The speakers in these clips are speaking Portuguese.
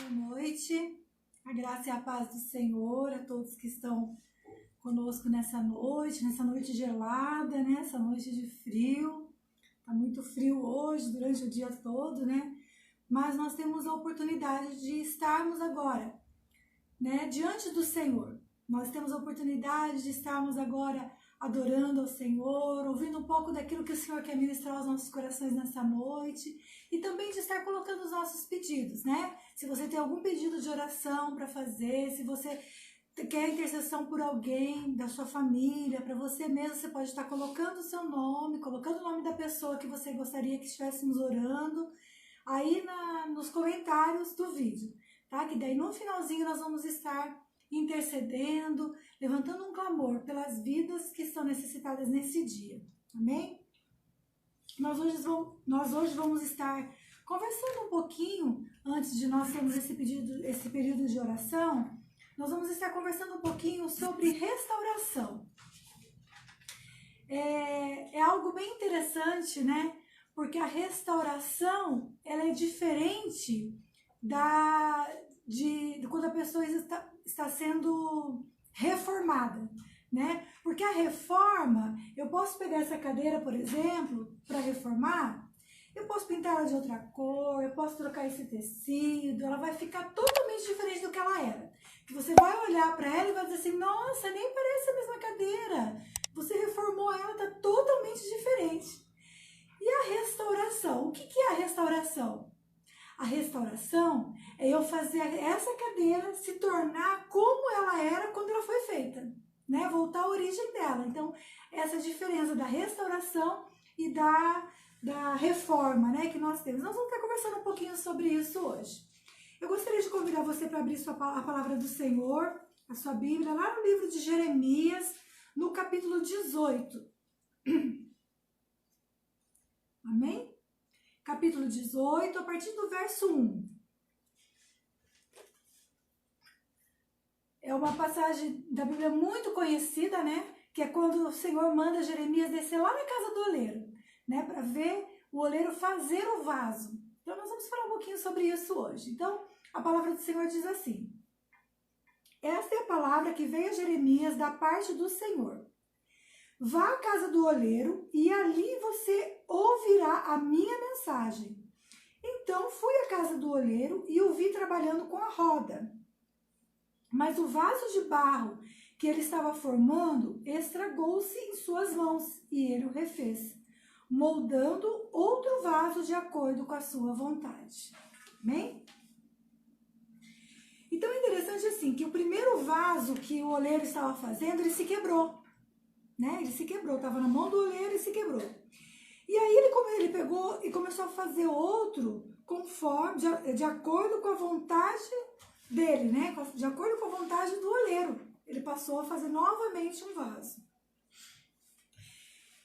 noite, a graça e a paz do Senhor a todos que estão conosco nessa noite gelada, né? Essa noite de frio. Tá muito frio hoje, durante o dia todo, né? Mas nós temos a oportunidade de estarmos agora, né, diante do Senhor. Nós temos a oportunidade de estarmos agora adorando ao Senhor, ouvindo um pouco daquilo que o Senhor quer ministrar aos nossos corações nessa noite e também de estar colocando os nossos pedidos, né? Se você tem algum pedido de oração para fazer, se você quer intercessão por alguém da sua família, para você mesmo, você pode estar colocando o seu nome, colocando o nome da pessoa que você gostaria que estivéssemos orando aí nos comentários do vídeo, tá? Que daí no finalzinho nós vamos estar intercedendo, levantando um clamor pelas vidas que estão necessitadas nesse dia, amém? Nós hoje vamos estar conversando um pouquinho, antes de nós termos esse período de oração, nós vamos estar conversando um pouquinho sobre restauração. É algo bem interessante, né? Porque a restauração, ela é diferente de quando a pessoa está sendo reformada, né? Porque a reforma, eu posso pegar essa cadeira, por exemplo, para reformar, eu posso pintar ela de outra cor, eu posso trocar esse tecido, ela vai ficar totalmente diferente do que ela era. Que você vai olhar para ela e vai dizer assim, nossa, nem parece a mesma cadeira. Você reformou ela, está totalmente diferente. E a restauração? O que é a restauração? A restauração é eu fazer essa cadeira se tornar como ela era quando ela foi feita, né? Voltar à origem dela. Então, essa é a diferença da restauração e da reforma, né, que nós temos. Nós vamos estar conversando um pouquinho sobre isso hoje. Eu gostaria de convidar você para abrir a palavra do Senhor, a sua Bíblia, lá no livro de Jeremias, no capítulo 18. Amém? Capítulo 18, a partir do verso 1. É uma passagem da Bíblia muito conhecida, né? Que é quando o Senhor manda Jeremias descer lá na casa do oleiro, né? Para ver o oleiro fazer o vaso. Então, nós vamos falar um pouquinho sobre isso hoje. Então, a palavra do Senhor diz assim: esta é a palavra que veio a Jeremias da parte do Senhor. Vá à casa do oleiro e ali você ouvirá a minha mensagem. Então fui à casa do oleiro e o vi trabalhando com a roda. Mas o vaso de barro que ele estava formando estragou-se em suas mãos e ele o refez, moldando outro vaso de acordo com a sua vontade. Amém? Então é interessante assim, que o primeiro vaso que o oleiro estava fazendo, ele se quebrou. Né? Ele se quebrou, estava na mão do oleiro e se quebrou. E aí ele pegou e começou a fazer outro conforme, de acordo com a vontade dele, né? De acordo com a vontade do oleiro. Ele passou a fazer novamente um vaso.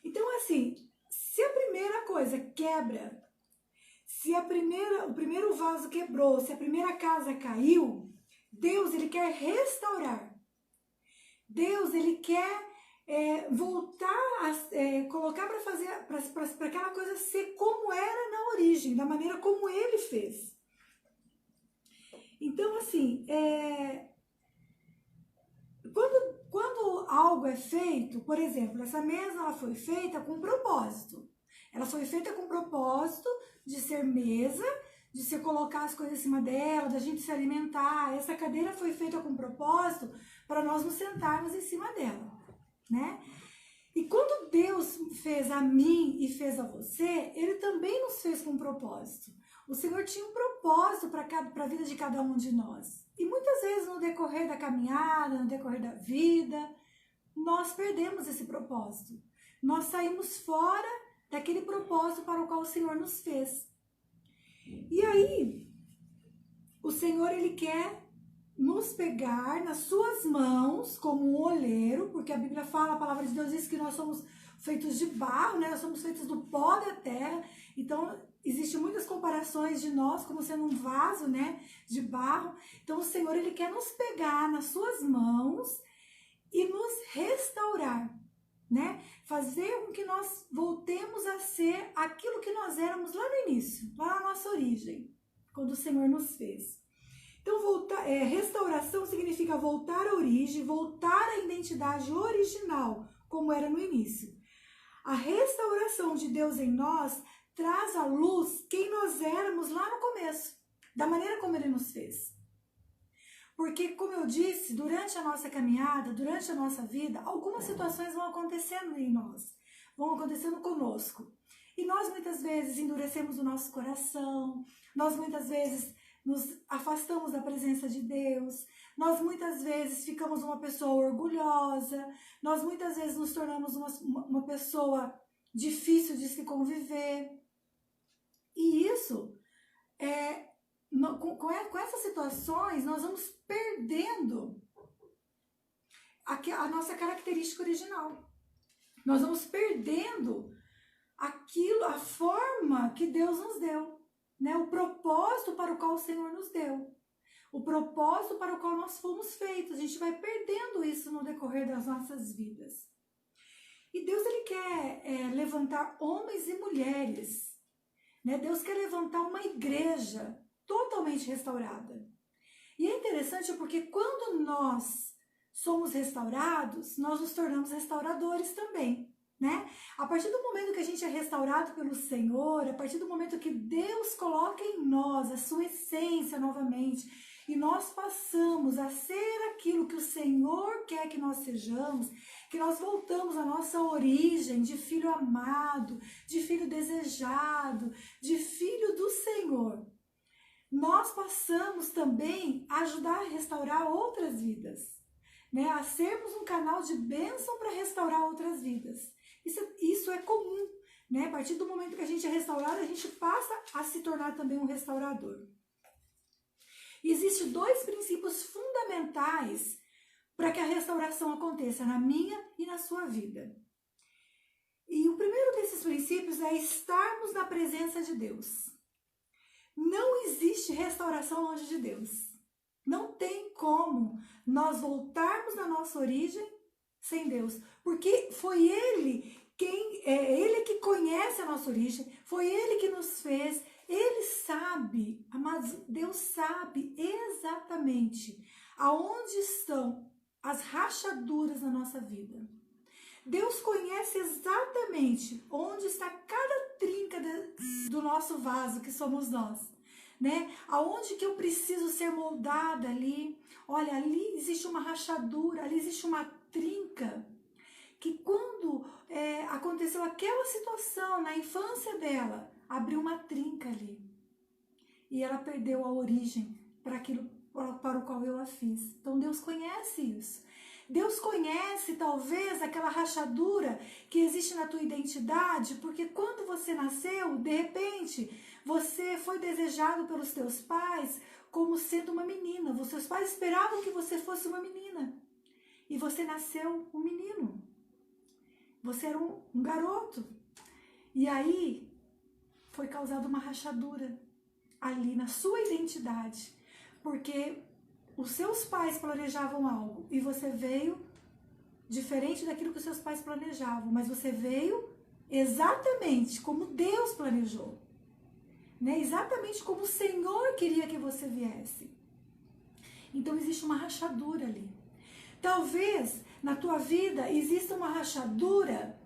Então, assim, se a primeira coisa quebra, se o primeiro vaso quebrou, se a primeira casa caiu, Deus, ele quer restaurar. Deus, ele quer voltar a colocar para fazer, para aquela coisa ser como era na origem, da maneira como ele fez. Então, assim, quando algo é feito, por exemplo, essa mesa ela foi feita com propósito. Ela foi feita com propósito de ser mesa, de você colocar as coisas em cima dela, da gente se alimentar. Essa cadeira foi feita com propósito para nós nos sentarmos em cima dela. Né? E quando Deus fez a mim e fez a você, ele também nos fez com um propósito. O Senhor tinha um propósito para a vida de cada um de nós. E muitas vezes no decorrer da caminhada, no decorrer da vida, nós perdemos esse propósito. Nós saímos fora daquele propósito para o qual o Senhor nos fez. E aí, o Senhor, ele quer nos pegar nas suas mãos como um oleiro, porque a Bíblia fala, a palavra de Deus diz que nós somos feitos de barro, né? Nós somos feitos do pó da terra. Então, existem muitas comparações de nós como sendo um vaso, né, de barro. Então, o Senhor, ele quer nos pegar nas suas mãos e nos restaurar, né? Fazer com que nós voltemos a ser aquilo que nós éramos lá no início, lá na nossa origem, quando o Senhor nos fez. Então, restauração significa voltar à origem, voltar à identidade original, como era no início. A restauração de Deus em nós traz à luz quem nós éramos lá no começo, da maneira como Ele nos fez. Porque, como eu disse, durante a nossa caminhada, durante a nossa vida, algumas situações vão acontecendo em nós, vão acontecendo conosco. E nós muitas vezes endurecemos o nosso coração, nós muitas vezes nos afastamos da presença de Deus, nós muitas vezes ficamos uma pessoa orgulhosa, nós muitas vezes nos tornamos uma pessoa difícil de se conviver. E isso, com essas situações, nós vamos perdendo a nossa característica original. Nós vamos perdendo a forma que Deus nos deu, né? O propósito para o qual o Senhor nos deu. O propósito para o qual nós fomos feitos. A gente vai perdendo isso no decorrer das nossas vidas. E Deus, Ele quer levantar homens e mulheres, né? Deus quer levantar uma igreja totalmente restaurada. E é interessante porque quando nós somos restaurados, nós nos tornamos restauradores também, né? A partir do momento que a gente é restaurado pelo Senhor, a partir do momento que Deus coloca em nós a sua essência novamente, e nós passamos a ser aquilo que o Senhor quer que nós sejamos, que nós voltamos à nossa origem de filho amado, de filho desejado, de filho do Senhor, nós passamos também a ajudar a restaurar outras vidas, né? A sermos um canal de bênção para restaurar outras vidas. Isso é comum, né? A partir do momento que a gente é restaurado, a gente passa a se tornar também um restaurador. Existem 2 princípios fundamentais para que a restauração aconteça na minha e na sua vida. E o primeiro desses princípios é estarmos na presença de Deus. Não existe restauração longe de Deus. Não tem como nós voltarmos na nossa origem sem Deus. Porque foi Ele Ele que conhece a nossa origem, foi Ele que nos fez. Ele sabe, amados, Deus sabe exatamente aonde estão as rachaduras na nossa vida. Deus conhece exatamente onde está cada trinca do nosso vaso, que somos nós, né? Aonde que eu preciso ser moldada ali. Olha, ali existe uma rachadura, ali existe uma trinca, que quando aconteceu aquela situação na infância dela, abriu uma trinca ali. E ela perdeu a origem para aquilo para o qual eu a fiz. Então Deus conhece isso. Deus conhece talvez aquela rachadura que existe na tua identidade, porque quando você nasceu, de repente, você foi desejado pelos teus pais como sendo uma menina. Os seus pais esperavam que você fosse uma menina. E você nasceu um menino. Você era um garoto. E aí foi causada uma rachadura ali na sua identidade, porque os seus pais planejavam algo e você veio diferente daquilo que os seus pais planejavam, mas você veio exatamente como Deus planejou, né? Exatamente como o Senhor queria que você viesse. Então existe uma rachadura ali. Talvez na tua vida exista uma rachadura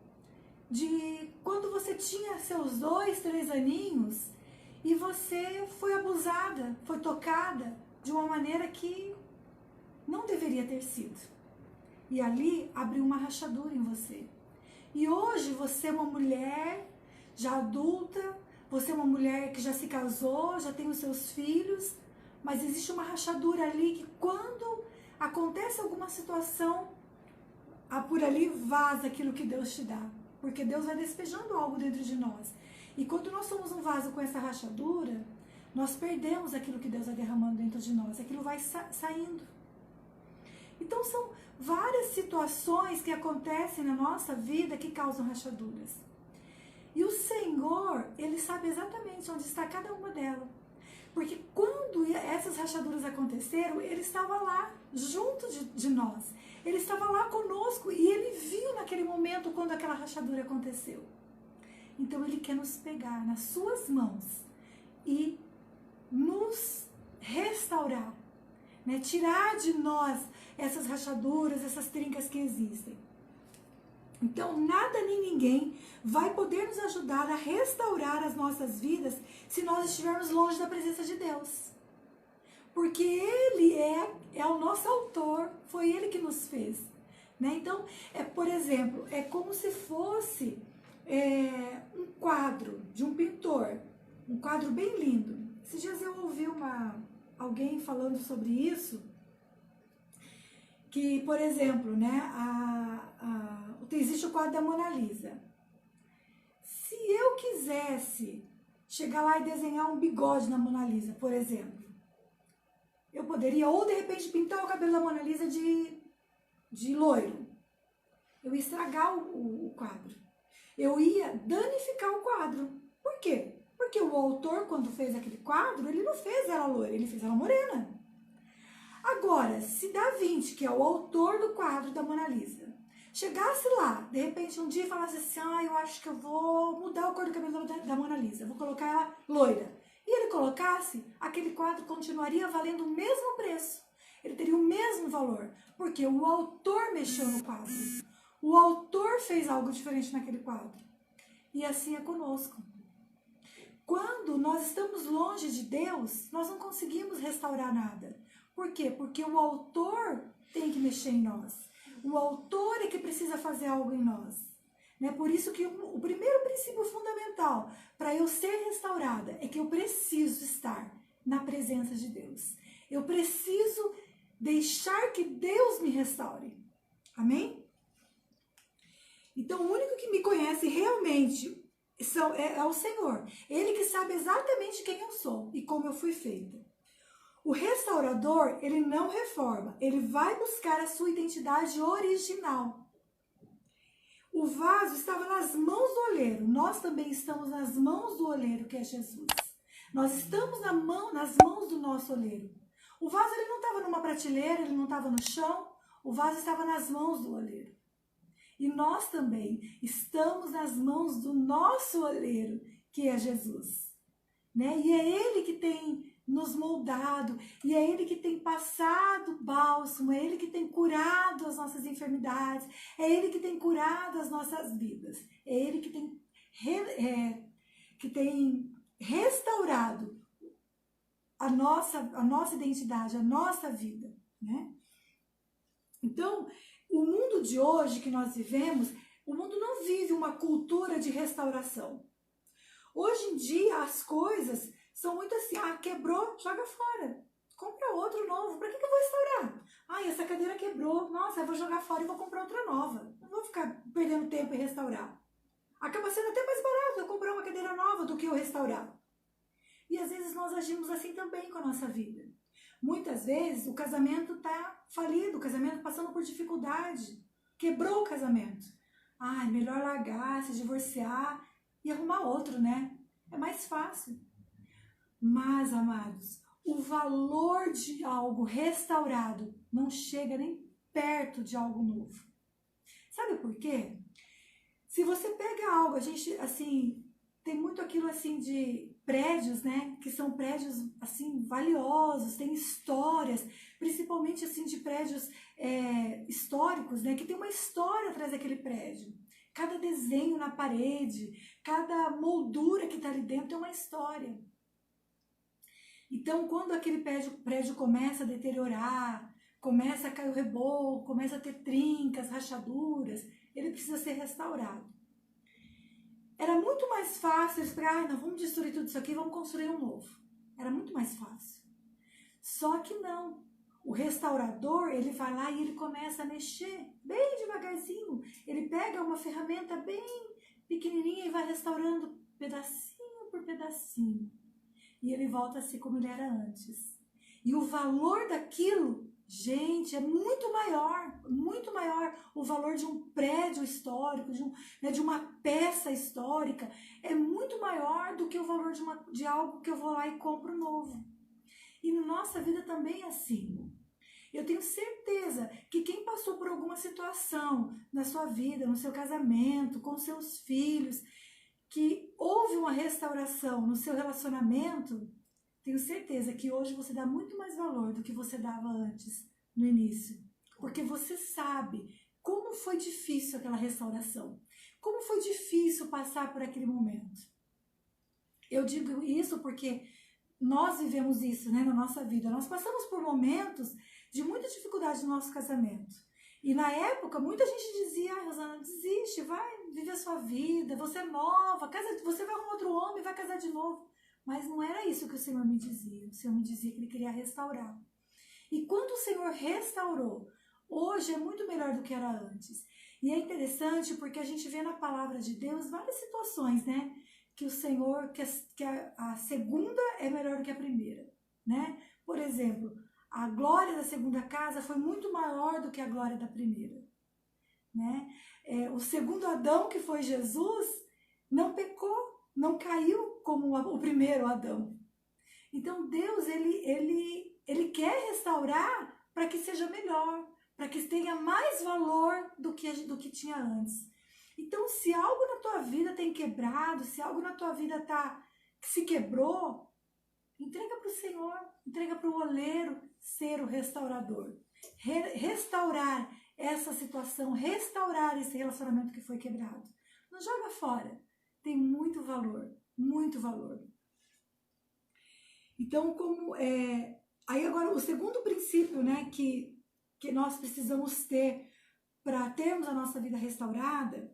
de quando você tinha seus 2, 3 aninhos e você foi abusada, foi tocada de uma maneira que não deveria ter sido. E ali abriu uma rachadura em você. E hoje você é uma mulher já adulta, você é uma mulher que já se casou, já tem os seus filhos, mas existe uma rachadura ali que quando acontece alguma situação, por ali vaza aquilo que Deus te dá. Porque Deus vai despejando algo dentro de nós. E quando nós somos um vaso com essa rachadura, nós perdemos aquilo que Deus vai derramando dentro de nós. Aquilo vai saindo. Então são várias situações que acontecem na nossa vida que causam rachaduras. E o Senhor, Ele sabe exatamente onde está cada uma delas. Porque quando essas rachaduras aconteceram, Ele estava lá, junto de nós. Ele estava lá conosco e ele viu naquele momento quando aquela rachadura aconteceu. Então ele quer nos pegar nas suas mãos e nos restaurar, né? Tirar de nós essas rachaduras, essas trincas que existem. Então nada nem ninguém vai poder nos ajudar a restaurar as nossas vidas se nós estivermos longe da presença de Deus. Porque Ele é o nosso autor, foi Ele que nos fez. Né? Então, por exemplo, é como se fosse um quadro de um pintor, um quadro bem lindo. Esses dias eu ouvi alguém falando sobre isso, que, por exemplo, né, existe o quadro da Mona Lisa. Se eu quisesse chegar lá e desenhar um bigode na Mona Lisa, por exemplo, eu poderia, ou de repente, pintar o cabelo da Mona Lisa de loiro. Eu ia estragar o quadro. Eu ia danificar o quadro. Por quê? Porque o autor, quando fez aquele quadro, ele não fez ela loira, ele fez ela morena. Agora, se Da Vinci, que é o autor do quadro da Mona Lisa, chegasse lá, de repente um dia e falasse assim, eu acho que eu vou mudar a cor do cabelo da Mona Lisa, vou colocar ela loira. E ele colocasse, aquele quadro continuaria valendo o mesmo preço. Ele teria o mesmo valor, porque o autor mexeu no quadro. O autor fez algo diferente naquele quadro. E assim é conosco. Quando nós estamos longe de Deus, nós não conseguimos restaurar nada. Por quê? Porque o autor tem que mexer em nós. O autor é que precisa fazer algo em nós. Por isso que o primeiro princípio fundamental para eu ser restaurada é que eu preciso estar na presença de Deus. Eu preciso deixar que Deus me restaure. Amém? Então, o único que me conhece realmente é o Senhor. Ele que sabe exatamente quem eu sou e como eu fui feita. O restaurador, ele não reforma. Ele vai buscar a sua identidade original. O vaso estava nas mãos do oleiro. Nós também estamos nas mãos do oleiro, que é Jesus. Nós estamos nas mãos do nosso oleiro. O vaso ele não estava numa prateleira, ele não estava no chão. O vaso estava nas mãos do oleiro. E nós também estamos nas mãos do nosso oleiro, que é Jesus. Né? E é Ele que tem nos moldado, e é Ele que tem passado bálsamo, é Ele que tem curado as nossas enfermidades, é Ele que tem curado as nossas vidas, é Ele que tem restaurado a nossa identidade, a nossa vida, né? Então, o mundo de hoje que nós vivemos, o mundo não vive uma cultura de restauração. Hoje em dia, as coisas são muito assim, quebrou, joga fora. Compra outro novo. Para que eu vou restaurar? Essa cadeira quebrou. Nossa, eu vou jogar fora e vou comprar outra nova. Não vou ficar perdendo tempo em restaurar. Acaba sendo até mais barato eu comprar uma cadeira nova do que eu restaurar. E às vezes nós agimos assim também com a nossa vida. Muitas vezes o casamento está falido, o casamento passando por dificuldade. Quebrou o casamento. Melhor largar, se divorciar e arrumar outro, né? É mais fácil. Mas, amados, o valor de algo restaurado não chega nem perto de algo novo. Sabe por quê? Se você pega algo, a gente, assim, tem muito aquilo, assim, de prédios, né? Que são prédios, assim, valiosos, tem histórias, principalmente, assim, de prédios históricos, né? Que tem uma história atrás daquele prédio. Cada desenho na parede, cada moldura que está ali dentro tem uma história. Então, quando aquele prédio começa a deteriorar, começa a cair o reboco, começa a ter trincas, rachaduras, ele precisa ser restaurado. Era muito mais fácil esperar, não, vamos destruir tudo isso aqui, vamos construir um novo. Era muito mais fácil. Só que não. O restaurador, ele vai lá e ele começa a mexer bem devagarzinho. Ele pega uma ferramenta bem pequenininha e vai restaurando pedacinho por pedacinho. E ele volta a ser como ele era antes. E o valor daquilo, gente, é muito maior o valor de um prédio histórico, de uma peça histórica, é muito maior do que o valor de algo que eu vou lá e compro novo. E na nossa vida também é assim. Eu tenho certeza que quem passou por alguma situação na sua vida, no seu casamento, com seus filhos, que houve uma restauração no seu relacionamento, tenho certeza que hoje você dá muito mais valor do que você dava antes, no início. Porque você sabe como foi difícil aquela restauração. Como foi difícil passar por aquele momento. Eu digo isso porque nós vivemos isso, né, na nossa vida. Nós passamos por momentos de muita dificuldade no nosso casamento. E na época, muita gente dizia, Rosana, desiste, vai viver a sua vida, você é nova, você vai arrumar outro homem, vai casar de novo. Mas não era isso que o Senhor me dizia. O Senhor me dizia que Ele queria restaurar. E quando o Senhor restaurou, hoje é muito melhor do que era antes. E é interessante porque a gente vê na palavra de Deus várias situações, né? Que o Senhor, que a segunda é melhor do que a primeira, né? Por exemplo, a glória da segunda casa foi muito maior do que a glória da primeira, né? O segundo Adão, que foi Jesus, não pecou, não caiu como o primeiro Adão. Então Deus, ele quer restaurar para que seja melhor, para que tenha mais valor do que tinha antes. Então, se algo na tua vida tem quebrado, se algo na tua vida se quebrou, entrega para o Senhor, entrega para o oleiro ser o restaurador. Restaurar essa situação, restaurar esse relacionamento que foi quebrado. Não joga fora. Tem muito valor, muito valor. Então, aí agora o segundo princípio, né, que nós precisamos ter para termos a nossa vida restaurada,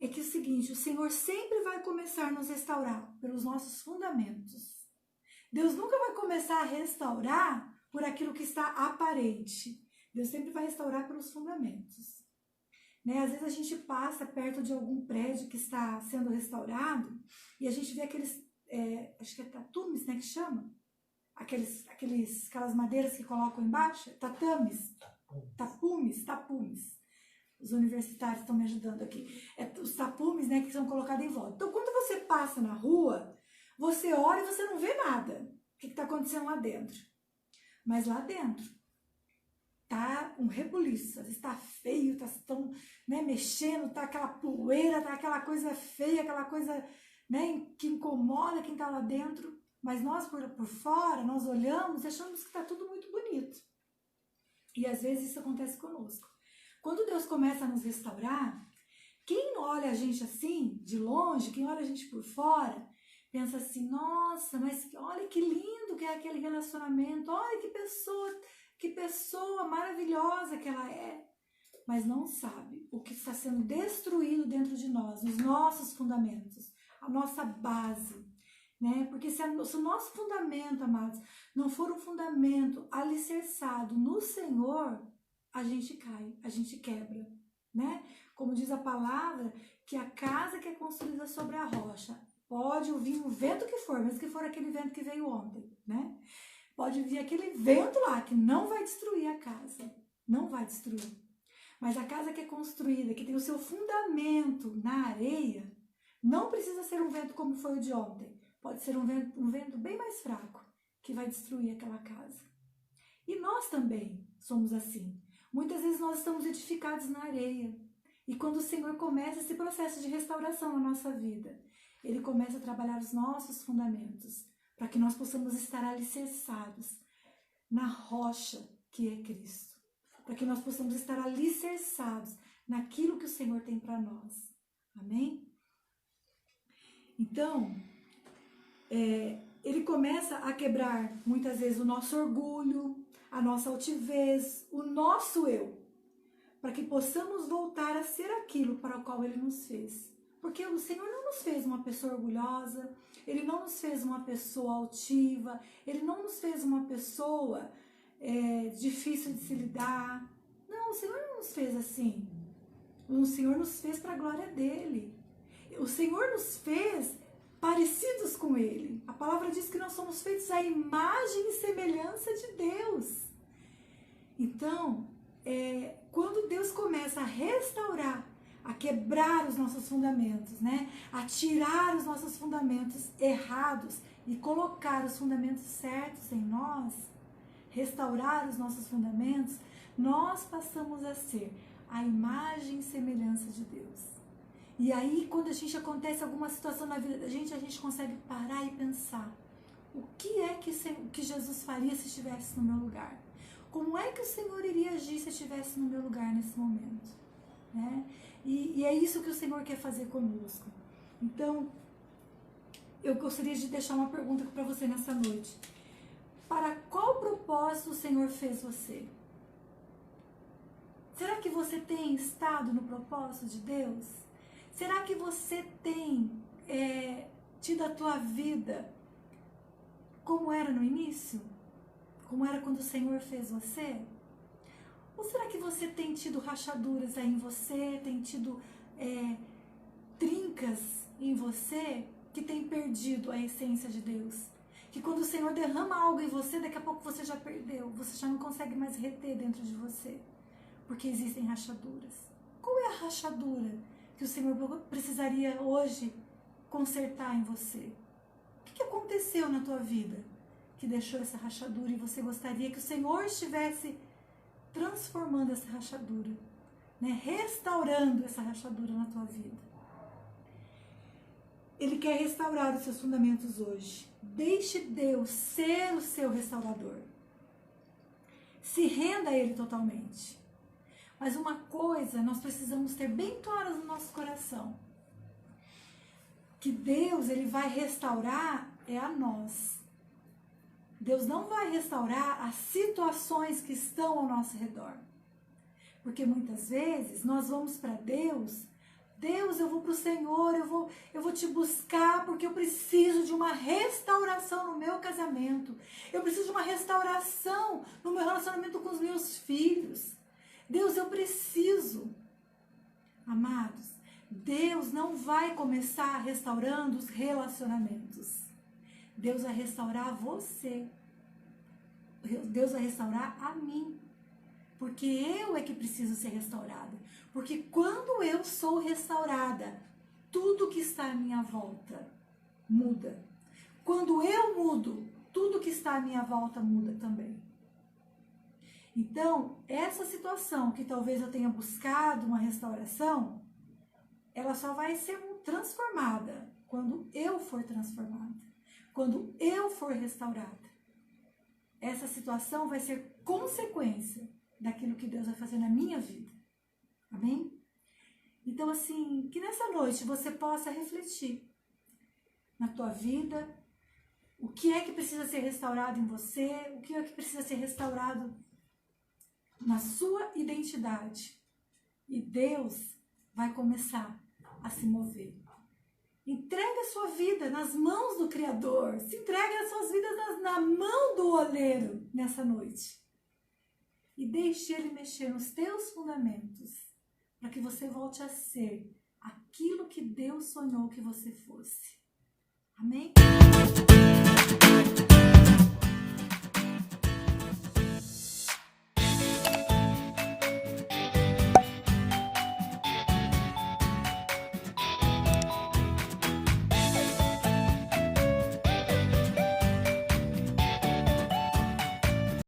é que é o seguinte, o Senhor sempre vai começar a nos restaurar pelos nossos fundamentos. Deus nunca vai começar a restaurar por aquilo que está aparente. Deus sempre vai restaurar pelos fundamentos. Né? Às vezes a gente passa perto de algum prédio que está sendo restaurado e a gente vê aqueles, acho que é tatumes, né, que chama? Aquelas madeiras que colocam embaixo, tapumes. Os universitários estão me ajudando aqui. Os tapumes, né, que são colocados em volta. Então, quando você passa na rua, você olha e você não vê nada. O que está acontecendo lá dentro? Mas lá dentro tá um rebuliço. Está feio, estão, né, mexendo, tá aquela poeira, tá aquela coisa feia, aquela coisa, né, que incomoda quem está lá dentro. Mas nós, por fora, nós olhamos e achamos que está tudo muito bonito. E às vezes isso acontece conosco. Quando Deus começa a nos restaurar, quem olha a gente assim, de longe, quem olha a gente por fora, pensa assim, nossa, mas olha que lindo que é aquele relacionamento, olha que pessoa maravilhosa que ela é. Mas não sabe o que está sendo destruído dentro de nós, os nossos fundamentos, a nossa base. Né? Porque se o nosso fundamento, amados, não for um fundamento alicerçado no Senhor, a gente cai, a gente quebra, né? Como diz a palavra, que a casa que é construída sobre a rocha, pode vir o vento que for, mesmo que for aquele vento que veio ontem, né? Pode vir aquele vento lá, que não vai destruir a casa, não vai destruir. Mas a casa que é construída, que tem o seu fundamento na areia, não precisa ser um vento como foi o de ontem. Pode ser um vento bem mais fraco, que vai destruir aquela casa. E nós também somos assim. Muitas vezes nós estamos edificados na areia. E quando o Senhor começa esse processo de restauração na nossa vida, Ele começa a trabalhar os nossos fundamentos, para que nós possamos estar alicerçados na rocha que é Cristo. Para que nós possamos estar alicerçados naquilo que o Senhor tem para nós. Amém? Então, Ele começa a quebrar muitas vezes o nosso orgulho, a nossa altivez, o nosso eu, para que possamos voltar a ser aquilo para o qual Ele nos fez. Porque o Senhor não nos fez uma pessoa orgulhosa, Ele não nos fez uma pessoa altiva, Ele não nos fez uma pessoa difícil de se lidar. Não, o Senhor não nos fez assim. O Senhor nos fez para a glória dEle. O Senhor nos fez parecidos com Ele. A palavra diz que nós somos feitos à imagem e semelhança de Deus. Então, quando Deus começa a restaurar, a quebrar os nossos fundamentos, né? A tirar os nossos fundamentos errados e colocar os fundamentos certos em nós, restaurar os nossos fundamentos, nós passamos a ser a imagem e semelhança de Deus. E aí, quando a gente acontece alguma situação na vida da gente, a gente consegue parar e pensar: o que é que Jesus faria se estivesse no meu lugar? Como é que o Senhor iria agir se estivesse no meu lugar nesse momento? Né? E é isso que o Senhor quer fazer conosco. Então, eu gostaria de deixar uma pergunta para você nessa noite. Para qual propósito o Senhor fez você? Será que você tem estado no propósito de Deus? Será que você tem tido a tua vida como era no início? Como era quando o Senhor fez você? Ou será que você tem tido rachaduras aí em você, tem tido trincas em você que tem perdido a essência de Deus? Que quando o Senhor derrama algo em você, daqui a pouco você já perdeu, você já não consegue mais reter dentro de você, porque existem rachaduras. Qual é a rachadura que o Senhor precisaria hoje consertar em você? O que aconteceu na tua vida que deixou essa rachadura e você gostaria que o Senhor estivesse transformando essa rachadura, né? Restaurando essa rachadura na tua vida? Ele quer restaurar os seus fundamentos hoje. Deixe Deus ser o seu restaurador. Se renda a Ele totalmente. Mas uma coisa nós precisamos ter bem clara no nosso coração: que Deus, Ele vai restaurar a nós. Deus não vai restaurar as situações que estão ao nosso redor. Porque muitas vezes nós vamos para Deus: Deus, eu vou para o Senhor, eu vou te buscar porque eu preciso de uma restauração no meu casamento. Eu preciso de uma restauração no meu relacionamento com os meus filhos. Deus, eu preciso. Amados, Deus não vai começar restaurando os relacionamentos. Deus vai restaurar você. Deus vai restaurar a mim. Porque eu é que preciso ser restaurada. Porque quando eu sou restaurada, tudo que está à minha volta muda. Quando eu mudo, tudo que está à minha volta muda também. Então, essa situação que talvez eu tenha buscado uma restauração, ela só vai ser transformada quando eu for transformada. Quando eu for restaurada. Essa situação vai ser consequência daquilo que Deus vai fazer na minha vida. Amém? Então, assim, que nessa noite você possa refletir na tua vida, o que é que precisa ser restaurado em você, o que é que precisa ser restaurado na sua identidade. E Deus vai começar a se mover. Entregue a sua vida nas mãos do Criador. Se entregue as suas vidas na mão do oleiro nessa noite. E deixe Ele mexer nos teus fundamentos, para que você volte a ser aquilo que Deus sonhou que você fosse.